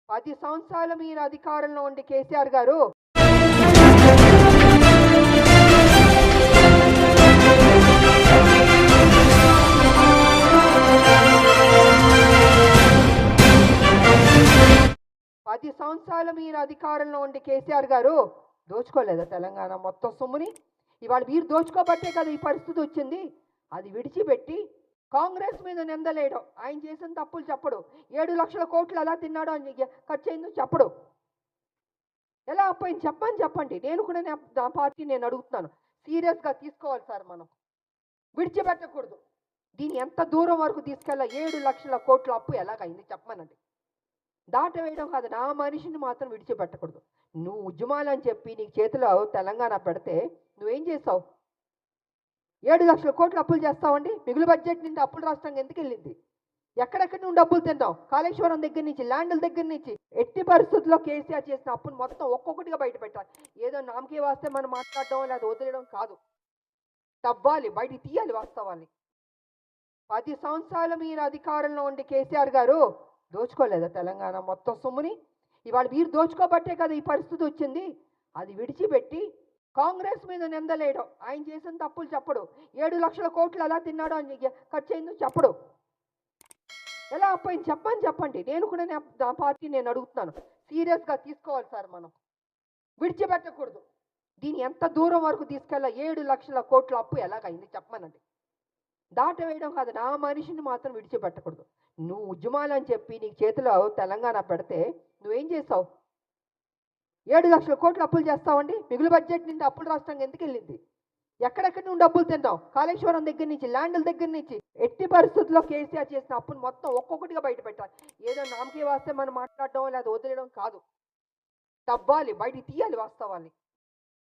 10 సంవత్సరాలు మీరు అధికారంలో ఉండి కేసీఆర్ గారు 10 సంవత్సరాలు మీరు అధికారంలో ఉండి కేసీఆర్ గారు దోచుకోలేదా తెలంగాణ మొత్తం సొమ్ముని? ఇవాళ మీరు దోచుకోబట్టే కదా ఈ పరిస్థితి వచ్చింది. అది విడిచిపెట్టి కాంగ్రెస్ మీద నిందలేయడం, ఆయన చేసిన తప్పులు చెప్పడు, 7 లక్షల కోట్లు ఎలా తిన్నాడో అని ఖర్చు అయిందో చెప్పడు, ఎలా అప్పయింది చెప్పండి. నేను కూడా నా పార్టీ నేను అడుగుతున్నాను, సీరియస్గా తీసుకోవాలి సార్, మనం విడిచిపెట్టకూడదు. దీన్ని ఎంత దూరం వరకు తీసుకెళ్ళా? 7 లక్షల కోట్ల అప్పు ఎలాగైంది చెప్పమనండి. దాటవేయడం కాదు, నా మనిషిని మాత్రం విడిచిపెట్టకూడదు. నువ్వు ఉద్యమాలు అని చెప్పి నీకు చేతిలో తెలంగాణ పెడితే నువ్వేం చేస్తావు? 7 లక్షల కోట్లు అప్పులు చేస్తావండి. మిగులు బడ్జెట్ నుండి అప్పులు రాష్ట్రానికి ఎందుకు వెళ్ళింది? ఎక్కడెక్కడి నుండి డబ్బులు తింటావు? కాళేశ్వరం దగ్గర నుంచి, ల్యాండ్ల దగ్గర నుంచి. ఎట్టి పరిస్థితుల్లో కేసీఆర్ చేసిన అప్పును మొత్తం ఒక్కొక్కటిగా బయట పెట్టాలి. ఏదో నామకే వాస్తే మనం మాట్లాడడం లేదా వదిలేయడం కాదు, తవ్వాలి, బయటికి తీయాలి వాస్తవాన్ని. 10 సంవత్సరాలు మీరు అధికారంలో ఉండి కేసీఆర్ గారు దోచుకోలేదా తెలంగాణ మొత్తం సొమ్ముని? ఇవాళ మీరు దోచుకోబట్టే కదా ఈ పరిస్థితి వచ్చింది. అది విడిచిపెట్టి కాంగ్రెస్ మీద నిందలేయడం, ఆయన చేసిన తప్పులు చెప్పడు, 7 లక్షల కోట్లు ఎలా తిన్నాడో అని ఖర్చు అయిందో చెప్పడు, ఎలా అప్పయింది చెప్పండి. నేను కూడా నా పార్టీ నేను అడుగుతున్నాను, సీరియస్గా తీసుకోవాలి సార్, మనం విడిచిపెట్టకూడదు. దీన్ని ఎంత దూరం వరకు తీసుకెళ్ళా? 7 లక్షల కోట్ల అప్పు ఎలాగైంది చెప్పమనండి. దాటవేయడం కాదు, నా మనిషిని మాత్రం విడిచిపెట్టకూడదు. నువ్వు ఉద్యమాలు అని చెప్పి నీకు చేతిలో తెలంగాణ పెడితే నువ్వేం చేస్తావు? 7 లక్షల కోట్లు అప్పులు చేస్తావండి. మిగులు బడ్జెట్ నుండి అప్పులు రాష్ట్రానికి ఎందుకు వెళ్ళింది? ఎక్కడెక్కడి నుండి డబ్బులు తింటావు? కాళేశ్వరం దగ్గర నుంచి, ల్యాండ్ల దగ్గర నుంచి. ఎట్టి పరిస్థితుల్లో కేసీఆర్ చేసిన అప్పును మొత్తం ఒక్కొక్కటిగా బయట పెట్టాలి. ఏదో నామకే వాస్తే మనం మాట్లాడడం లేదా వదిలేయడం కాదు, తవ్వాలి, బయటికి తీయాలి వాస్తవాన్ని.